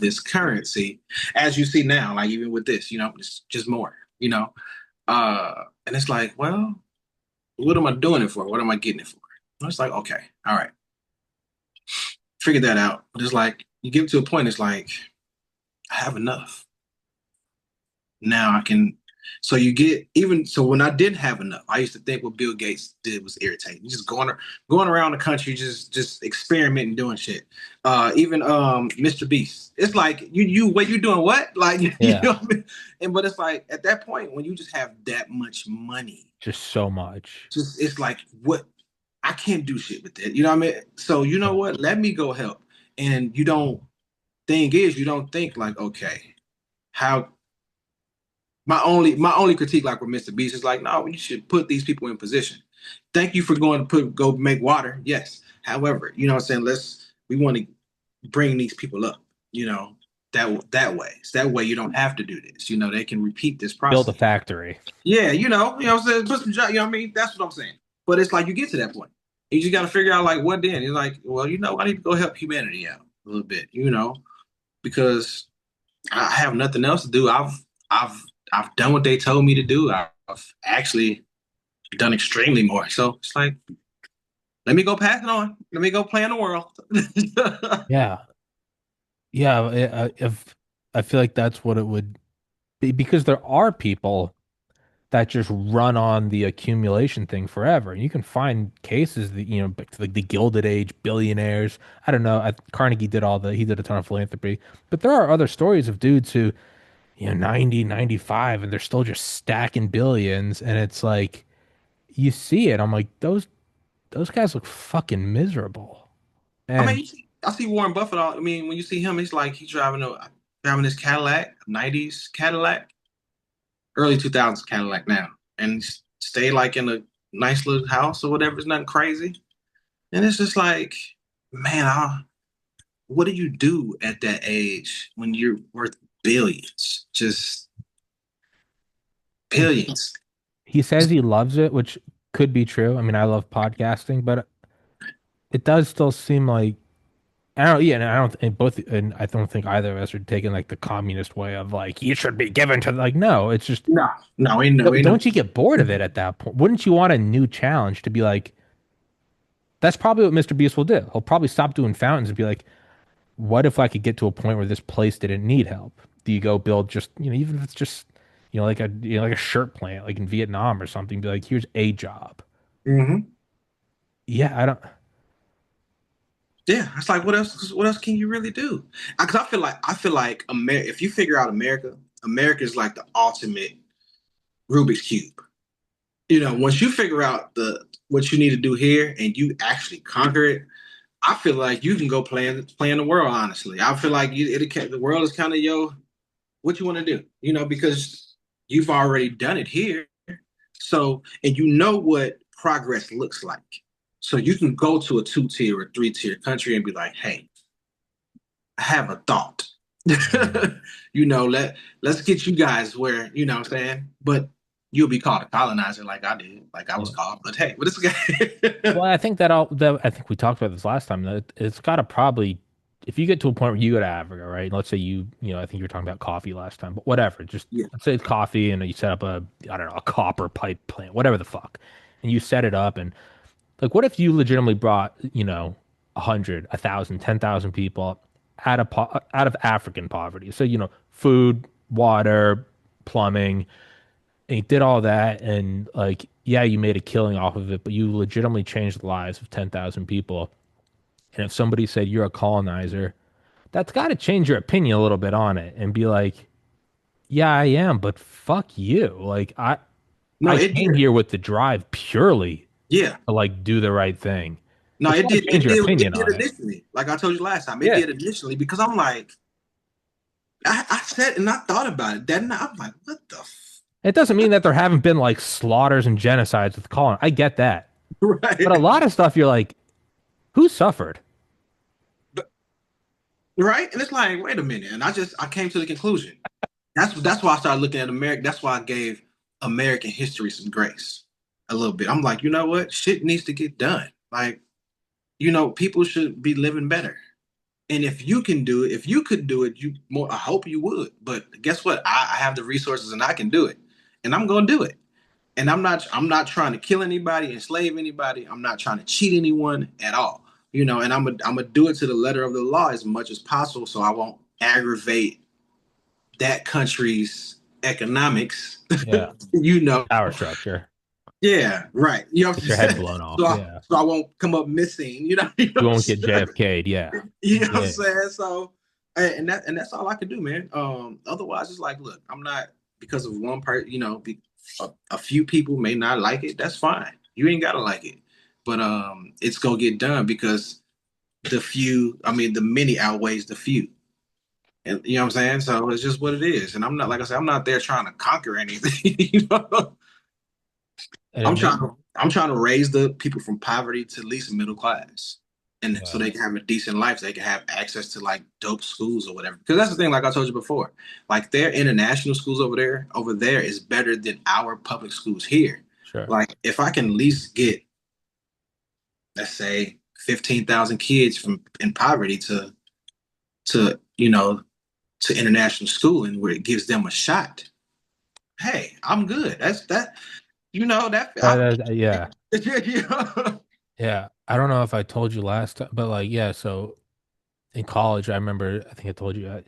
this currency, as you see now, like even with this, it's just more, and it's like, well, what am I doing it for? What am I getting it for? And it's like, okay, all right, figure that out. But it's like you get to a point, it's like, I have enough. Now I can. So you get even so when I didn't have enough, I used to think what Bill Gates did was irritating. Just going around the country, just experimenting, doing shit. Even Mr. Beast. It's like what you doing what? Like you Yeah, know what I mean? And but it's like at that point when you just have that much money, just so much. just it's like what I can't do shit with it. You know what I mean? So you know Yeah. what? Let me go help. And you don't thing is you don't think like, okay, how my only critique, like with Mr. Beast, is like, no, you should put these people in position. Thank you for going to go make water. Yes. However, you know what I'm saying? We want to bring these people up, you know, that way. So that way you don't have to do this. They can repeat this Build a process. factory. Yeah, what I'm saying? Put some you know what I mean? That's what I'm saying. But it's like you get to that point. You just gotta figure out like what then. You're like, well, I need to go help humanity out a little bit, because I have nothing else to do. I've I've done what they told me to do. I've actually done extremely more. So it's like, let me go pass it on. Let me go play in the world. Yeah, yeah. If I feel like that's what it would be because there are people that just run on the accumulation thing forever. And you can find cases that, like the Gilded Age billionaires. I don't know. Carnegie he did a ton of philanthropy, but there are other stories of dudes who, 90, 95, and they're still just stacking billions. And it's like, you see it. I'm like, those guys look fucking miserable. I mean, And I see Warren Buffett. I mean, when you see him, he's like he's driving this Cadillac, '90s Cadillac, early 2000s Cadillac now, and stay like in a nice little house or whatever. It's nothing crazy, and it's just like, man, what do you do at that age when you're worth billions? Just he, billions. he says he loves it, which could be true. I mean, I love podcasting, but it does still seem like I don't, yeah, and I don't think and I don't think either of us are taking like the communist way of like you should be given to like no, it's just No, no, ain't no. don't you get bored of it at that point? Wouldn't you want a new challenge to be like that's probably what Mr. Beast will do. He'll probably stop doing fountains and be like, what if I could get to a point where this place didn't need help? Do you go build just even if it's just like a shirt plant like in Vietnam or something? Be like, here's a job. Hmm. Yeah, I don't. Yeah, it's like what else? What else can you really do? Because I feel like America. If you figure out America, America is like the ultimate Rubik's cube. once you figure out the what you need to do here and you actually conquer it, I feel like you can go play in the world. Honestly, I feel like the world is kind of what you want to do, because you've already done it here. So, and you know what progress looks like. So you can go to a two-tier or three-tier country and be like, hey, I have a thought. Mm. Let's get you guys where, what I'm saying? But you'll be called a colonizer like I did, like I was Yeah. called. But hey, what is guy? Well, I think that all that I think we talked about this last time that it's got to probably if you get to a point where you go to Africa, right? Let's say I think you were talking about coffee last time, but whatever. Just Yeah. let's say it's coffee and you set up I don't know, a copper pipe plant, whatever the fuck. And you set it up and like what if you legitimately brought, 100, 1,000, 10,000 people out of African poverty. So, food, water, plumbing, and you did all that and like yeah you made a killing off of it but you legitimately changed the lives of 10,000 people and if somebody said you're a colonizer that's got to change your opinion a little bit on it and be like yeah I am but fuck you like No, I it came did. here with the drive purely Yeah. to like do the right thing No, it's it got to did. change your It opinion did on it. initially. Like I told you last time, it Yeah, did initially because I'm like, I said and I thought about it. Then I'm like, what the it doesn't mean that there haven't been like slaughters and genocides with colon I get that but a right? lot of stuff you're like who suffered. But right? And it's like, wait a minute. And I came to the conclusion. That's why I started looking at America. That's why I gave American history some grace a little bit. I'm like, you know what? Shit needs to get done. Like, people should be living better. And if you can do it, if you could do it, I hope you would. But guess what? I have the resources and I can do it. And I'm gonna do it. And I'm not trying to kill anybody, enslave anybody. I'm not trying to cheat anyone at all. And I'm gonna do it to the letter of the law as much as possible so I won't aggravate that country's economics. Yeah, you know. power structure. Yeah, right. You know what Get I'm your head saying? blown off. So I, Yeah. so I won't come up missing. You What I'm won't get saying? JFK'd. Yeah. You know what I'm Yeah. saying? So, and that's all I can do, man. Otherwise, it's like, look, I'm not because of one part. A few people may not like it. That's fine. You ain't gotta like it, but it's gonna get done because the many outweighs the few. And you know what I'm saying? So it's just what it is. And I'm not, like I said, I'm not there trying to conquer anything. And it I'm may, trying to I'm trying to raise the people from poverty to at least middle class. And so yeah, they can have a decent life. So they can have access to like dope schools or whatever. Because that's the thing, like I told you before, like their international schools over there is better than our public schools here. sure. Like if I can at least get, let's say, 15,000 kids from in poverty to to international schooling where it gives them a shot. Hey, I'm good. That's that. That Yeah. you know? Yeah. I don't know if I told you last time, but like, yeah. So in college, I remember, I think I told you,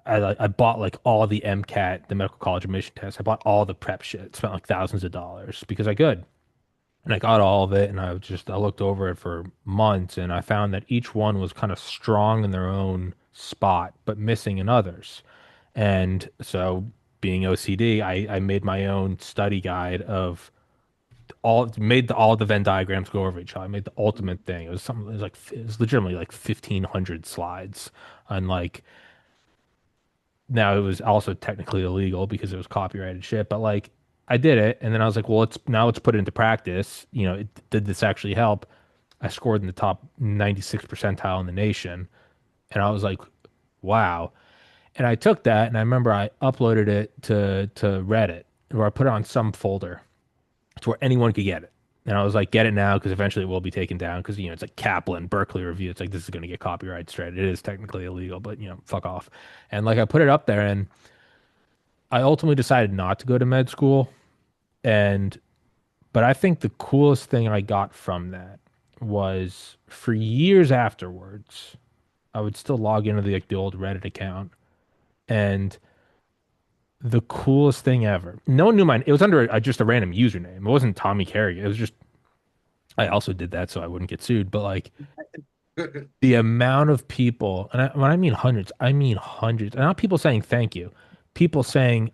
I bought like all the MCAT, the medical college admission tests. I bought all the prep shit, spent like thousands of dollars because I could. And I got all of it and I looked over it for months and I found that each one was kind of strong in their own spot, but missing in others. And so being OCD, I made my own study guide of all the Venn diagrams go over each other. I made the ultimate thing. It was legitimately like 1,500 slides on like now it was also technically illegal because it was copyrighted shit, but like I did it and then I was like, well, let's put it into practice. Did this actually help? I scored in the top 96 percentile in the nation. And I was like, wow. And I took that and I remember I uploaded it to Reddit or I put it on some folder to where anyone could get it. And I was like, get it now because eventually it will be taken down because it's like Kaplan, Berkeley review. It's like this is going to get copyright straight. It is technically illegal, but fuck off. And like I put it up there and I ultimately decided not to go to med school. And but I think the coolest thing I got from that was for years afterwards, I would still log into the old Reddit account and the coolest thing ever. No one knew mine. It was under just a random username. It wasn't Tommy Carrigan. It was just I also did that so I wouldn't get sued. But like the amount of people, and when I mean hundreds, I mean hundreds. And not people saying thank you, people saying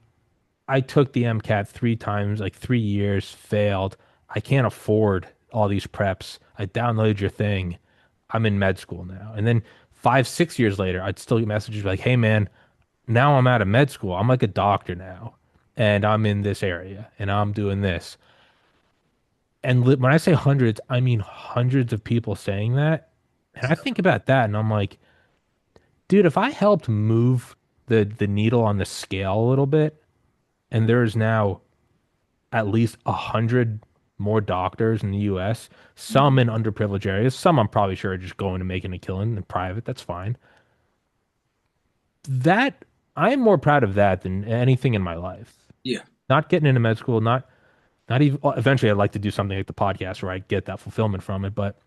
I took the MCAT 3 times, like 3 years, failed. I can't afford all these preps. I downloaded your thing. I'm in med school now. And then 5, 6 years later, I'd still get messages like, hey man, now I'm out of med school. I'm like a doctor now. And I'm in this area and I'm doing this. And when I say hundreds, I mean hundreds of people saying that. And I think about that and I'm like, dude, if I helped move the needle on the scale a little bit, and there's now at least 100 more doctors in the US, some Mhm. in underprivileged areas, some I'm probably sure are just going to making a killing in private. That's fine. That I am more proud of that than anything in my life. Yeah. Not getting into med school, not even well, eventually I'd like to do something like the podcast where I get that fulfillment from it, but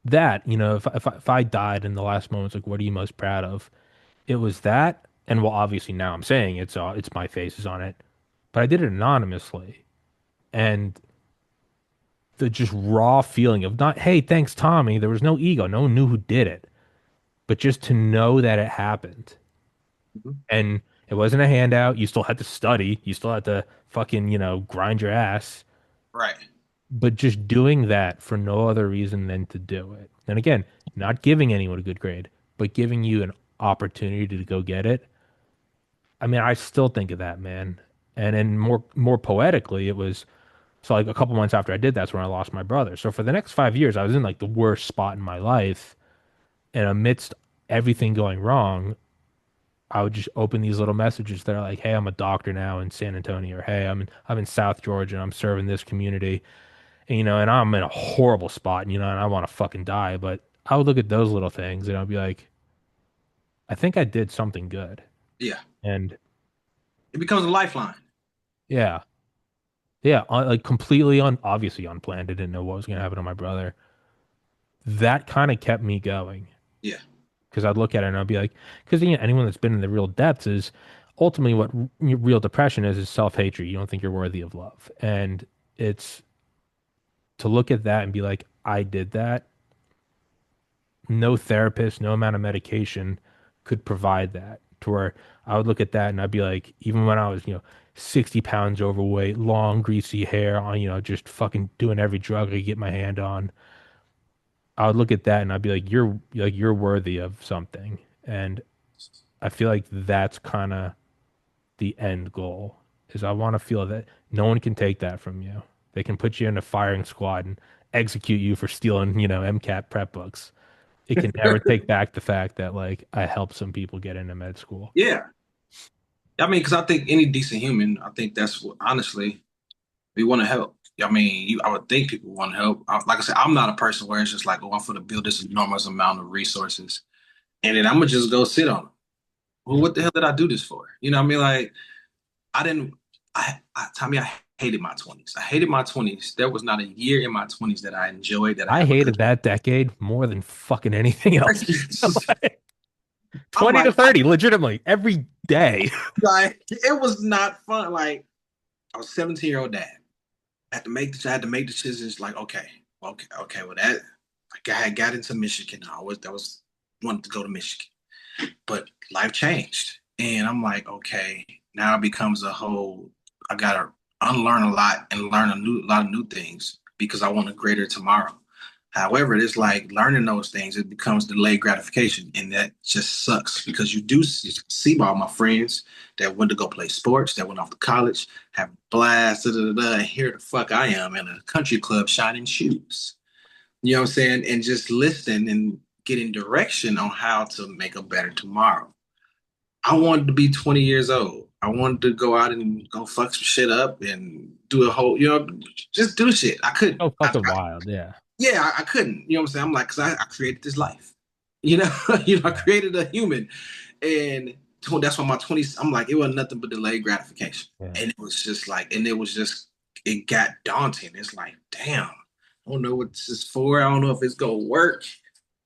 that, if I died in the last moments, like what are you most proud of? It was that, and well, obviously now I'm saying it's my face is on it, but I did it anonymously, and the just raw feeling of not, hey, thanks, Tommy. There was no ego. No one knew who did it, but just to know that it happened. Mhm. And it wasn't a handout. You still had to study. You still had to fucking, grind your ass. Right. But just doing that for no other reason than to do it. And again, not giving anyone a good grade, but giving you an opportunity to go get it. I mean, I still think of that, man. And then more poetically, it was so like a couple months after I did that's when I lost my brother. So for the next 5 years, I was in like the worst spot in my life. And amidst everything going wrong, I would just open these little messages that are like, "Hey, I'm a doctor now in San Antonio," or "Hey, I'm in South Georgia and I'm serving this community." And and I'm in a horrible spot, and I want to fucking die. But I would look at those little things and I'd be like, I think I did something good. Yeah. And It becomes a lifeline. yeah, yeah, like completely obviously unplanned. I didn't know what was gonna happen to my brother. That kind of kept me going. Yeah. Because I'd look at it and I'd be like, because anyone that's been in the real depths is ultimately what real depression is self-hatred. You don't think you're worthy of love. And it's to look at that and be like, I did that. No therapist, no amount of medication could provide that. To where I would look at that and I'd be like, even when I was, 60 pounds overweight, long, greasy hair on, just fucking doing every drug I could get my hand on. I would look at that and I'd be like you're worthy of something. And I feel like that's kind of the end goal is I want to feel that no one can take that from you. They can put you in a firing squad and execute you for stealing, MCAT prep books. It can never take back the fact that like I helped some people get into med school. Yeah. I mean, because I think any decent human, I think that's what, honestly, we want to help. I mean, I would think people want to help. Like I said, I'm not a person where it's just like, oh, I'm going to build this enormous amount of resources and then I'm going to just go sit on them. Well, Yeah. what the hell did I do this for? You know what I mean? Like, I didn't, Tommy, I hated my 20s. I hated my 20s. There was not a year in my 20s that I enjoyed, that I I have a good. hated that decade more than fucking anything else. Like, I'm 20 to like, 30, legitimately, every day. it was not fun. Like, I was a 17-year-old dad. I had to make decisions like, okay. Well, I had got into Michigan. That was wanted to go to Michigan, but life changed, and I'm like, okay, now it becomes a whole. I gotta unlearn a lot and learn a lot of new things because I want a greater tomorrow. However, it's like learning those things, it becomes delayed gratification. And that just sucks because you do see all my friends that went to go play sports, that went off to college, have blast, and here the fuck I am in a country club shining shoes. You know what I'm saying? And just listening and getting direction on how to make a better tomorrow. I wanted to be 20 years old. I wanted to go out and go fuck some shit up and do a whole, just do shit. I couldn't. Oh, fucking wild. Yeah. Yeah, I couldn't. You know what I'm saying? I'm like, because I created this life. I Yeah. created a human, and that's why my 20s. I'm like, it wasn't nothing but delayed gratification, Yeah. and it was just like, and it was just, it got daunting. It's like, damn, I don't know what this is for. I don't know if it's gonna work.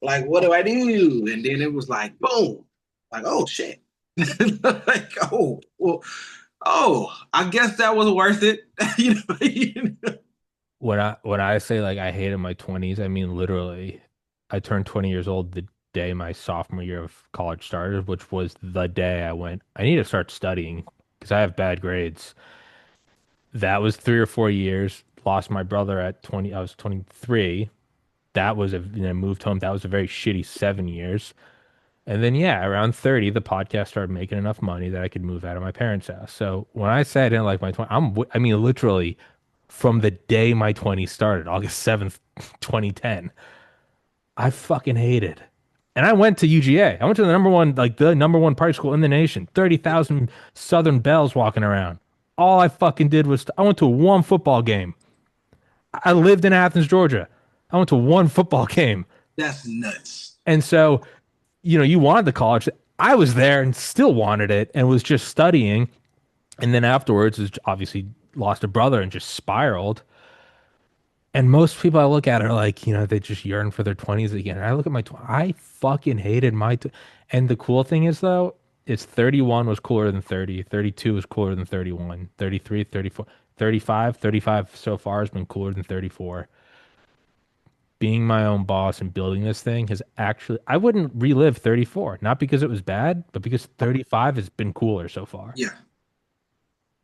Like, what do I do? And then it was like, boom, like, oh shit, like, oh, well, oh, I guess that was worth it. you know? When I say like I hated my 20s, I mean literally I turned 20 years old the day my sophomore year of college started, which was the day I went, I need to start studying because because I have bad grades. That was 3 or 4 years. Lost my brother at 20. I was 23. That was moved home. That was a very shitty 7 years. And then, yeah, around 30, the podcast started making enough money that I could move out of my parents' house. So when I say I didn't like my 20, I mean, literally from the day my 20s started, August 7th, 2010, I fucking hated. And I went to UGA. I went to the number one, like the number one private school in the nation, 30,000 Southern belles walking around. All I fucking did was I went to one football game. I lived in Athens, Georgia. I went to one football game. That's nuts. And so, you wanted the college. I was there and still wanted it and was just studying. And then afterwards, is obviously lost a brother and just spiraled. And most people I look at are like, they just yearn for their 20s again. And I look at I fucking hated and the cool thing is, though, is 31 was cooler than 30, 32 was cooler than 31, 33, 34, 35, 35 so far has been cooler than 34. Being my own boss and building this thing has actually, I wouldn't relive 34, not because it was bad, but because 35 has been cooler so far. Yeah.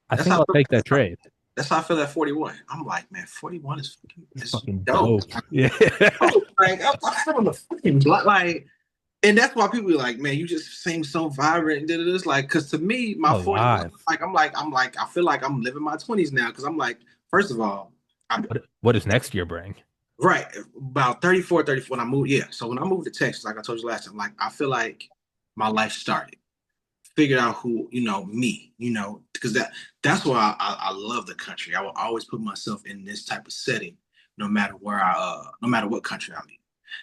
I That's think how I'll take that trade. that's how I feel at 41. I'm like, man, 41 It's is fucking dope. dope. Yeah. Like I'm on the fucking block, like, and that's why people be like, man, you just seem so vibrant and did this. Like, cause to me, my 41, Alive. like, I feel like I'm living my 20s now. Cause I'm like, first of all, I'm What does next year bring? right about 34, 34 when I moved. Yeah. So when I moved to Texas, like I told you last time, like I feel like my life started. Figured out who, me, because that's why I love the country. I will always put myself in this type of setting, no matter what country I'm in,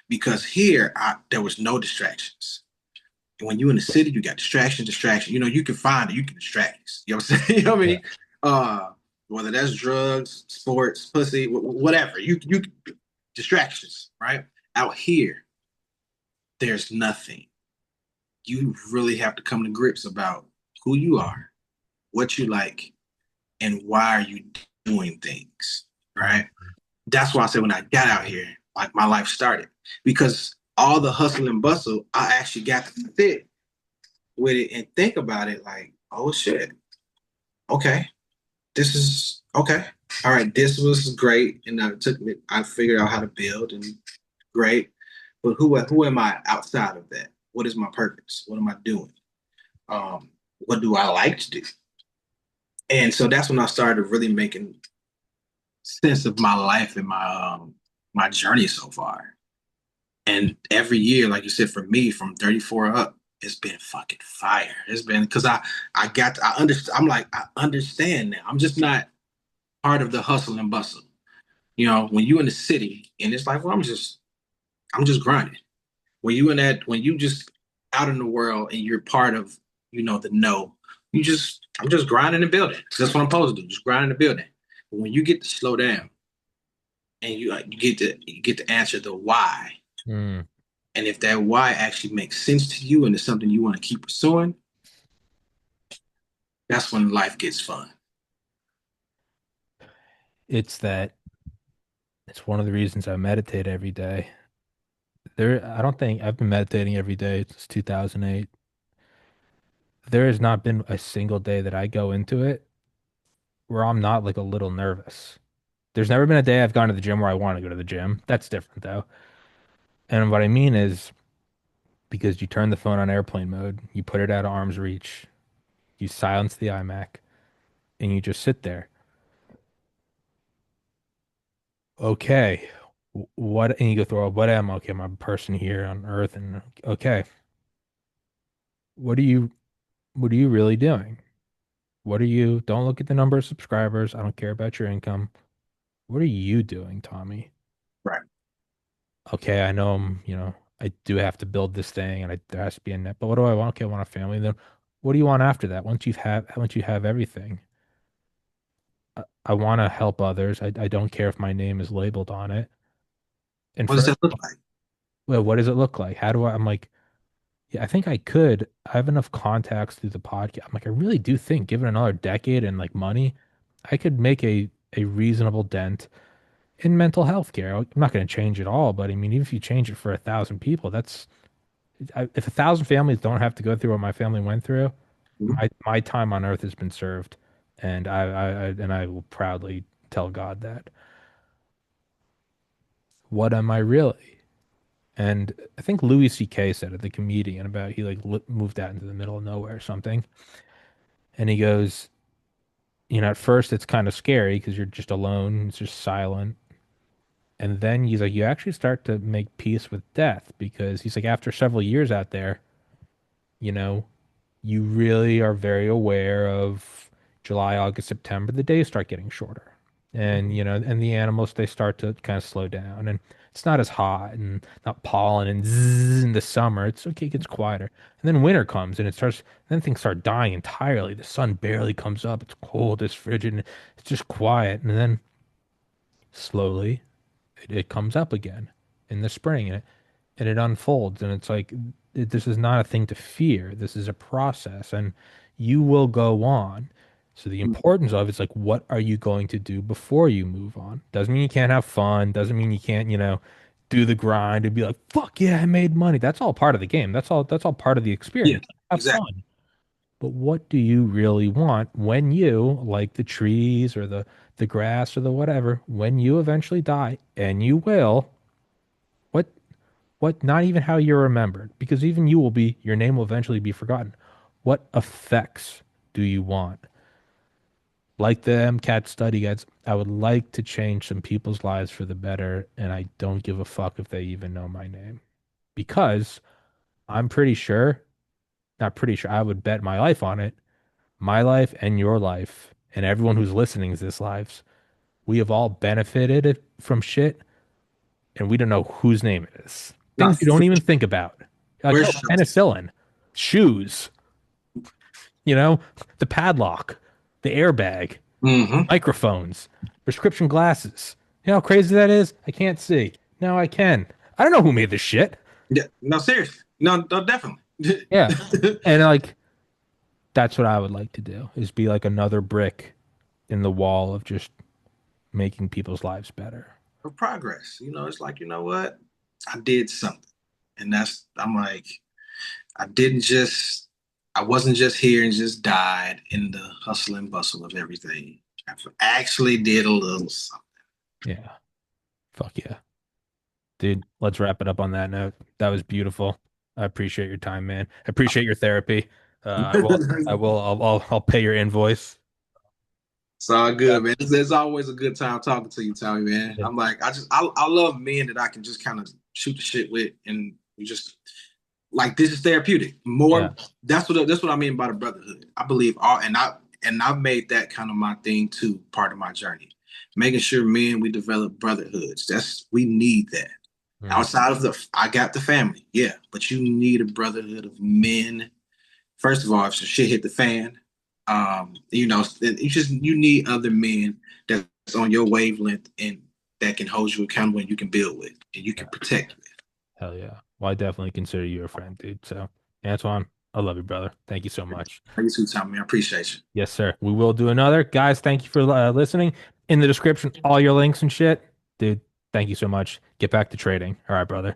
because here there was no distractions. And when you're in the city, you got distraction. You can find it, you can distract. You know what I'm saying? You know what I Yeah. mean? Whether that's drugs, sports, pussy, whatever. You distractions, right? Out here, there's nothing. You really have to come to grips about who you are, what you like, and why are you doing things, right? That's why I said when I got out here, like my life started because all the hustle and bustle, I actually got to sit with it and think about it like, oh shit, okay, this is okay. All right, this was great. And I figured out how to build and great. But who am I outside of that? What is my purpose? What am I doing? What do I like to do? And so that's when I started really making sense of my life and my journey so far. And every year, like you said, for me from 34 up, it's been fucking fire. It's been because I understand. I'm like I understand now. I'm just not part of the hustle and bustle. When you in the city and it's like, well, I'm just grinding. When you just out in the world and you're part of, the no, I'm just grinding and building. That's what I'm supposed to do, just grinding and building. But when you get to slow down and you get to answer the why, Mm. and if that why actually makes sense to you and it's something you want to keep pursuing, that's when life gets fun. It's that it's one of the reasons I meditate every day. I don't think I've been meditating every day since 2008. There has not been a single day that I go into it where I'm not like a little nervous. There's never been a day I've gone to the gym where I want to go to the gym. That's different though. And what I mean is because you turn the phone on airplane mode, you put it out of arm's reach, you silence the iMac, and you just sit there. Okay. What, and you go through, what am I? Okay, I'm a person here on Earth, and okay, what are you, what are you really doing? What are you, don't look at the number of subscribers. I don't care about your income. What are you doing, Tommy? Right. Okay, I know I do have to build this thing and there has to be a net, but what do I want? Okay, I want a family. Then what do you want after that? Once you have everything, I want to help others. I don't care if my name is labeled on it. And What does for that look like? well, what does it look like? I'm like, yeah, I think I could. I have enough contacts through the podcast. I'm like, I really do think given another decade and like money, I could make a reasonable dent in mental health care. I'm not going to change it all, but I mean, even if you change it for 1,000 people, if 1,000 families don't have to go through what my family went through, Mhm. My time on earth has been served, and I will proudly tell God that. What am I really? And I think Louis C.K. said it, the comedian, about he like moved out into the middle of nowhere or something, and he goes, at first it's kind of scary because you're just alone, it's just silent. And then he's like, you actually start to make peace with death because he's like, after several years out there, you know, you really are very aware of July, August, September, the days start getting shorter. And, and the animals, they start to kind of slow down and it's not as hot and not pollen and zzz in the summer. It's okay, it gets quieter. And then winter comes and then things start dying entirely. The sun barely comes up. It's cold, it's frigid, and it's just quiet. And then slowly it comes up again in the spring and it unfolds and it's like this is not a thing to fear. This is a process and you will go on. So the importance of it's like what are you going to do before you move on? Doesn't mean you can't have fun, doesn't mean you can't, do the grind and be like, fuck yeah, I made money. That's all part of the game. That's all part of the Yeah, experience. Have exactly. fun. But what do you really want when you, like the trees or the grass or the whatever, when you eventually die, and you will, what not even how you're remembered, because even your name will eventually be forgotten. What effects do you want? Like the MCAT study guides, I would like to change some people's lives for the better, and I don't give a fuck if they even know my name. Because I'm pretty sure, not pretty sure, I would bet my life on it, my life and your life, and everyone who's listening to this lives, we have all benefited from shit, and we don't know whose name it is. Not Things you don't for even think about. Like, for oh, sure. penicillin, shoes, you know, the padlock, the airbag, Hmm. microphones, prescription glasses. You know how crazy that is? I can't see. Now I can. I don't know who made this shit. Yeah, no, seriously. No, no, definitely. Yeah. And like, that's what I would like to do is be like another brick in the wall of just making people's lives better. For progress. It's like, you know what? I did something. And I'm like, I didn't just, I wasn't just here and just died in the hustle and bustle of everything. I actually did a little something. Yeah. Fuck yeah. Dude, let's wrap it up on that note. That was beautiful. I appreciate your time, man. I appreciate your therapy. I'll pay your invoice. It's all Yeah. good, man. It's always a good time talking to you, Tommy, man. I'm like, I love men that I can just kind of shoot the shit with, and we just like this is therapeutic. Yeah. More, that's what I mean by the brotherhood. I believe I've made that kind of my thing too, part of my journey. Making sure men we develop brotherhoods. We need that. Mm. Outside of I got the family, yeah, but you need a brotherhood of men. First of all, if some shit hit the fan, you need other men that's on your wavelength and that can hold you accountable and you can build with and you can protect with. Hell yeah. Well, I definitely consider you a friend, dude. So, Antoine, I love you, brother. Thank you so much. Thank you too, Tommy. I appreciate you. Yes, sir. We will do another. Guys, thank you for listening. In the description, all your links and shit. Dude, thank you so much. Get back to trading. All right, brother.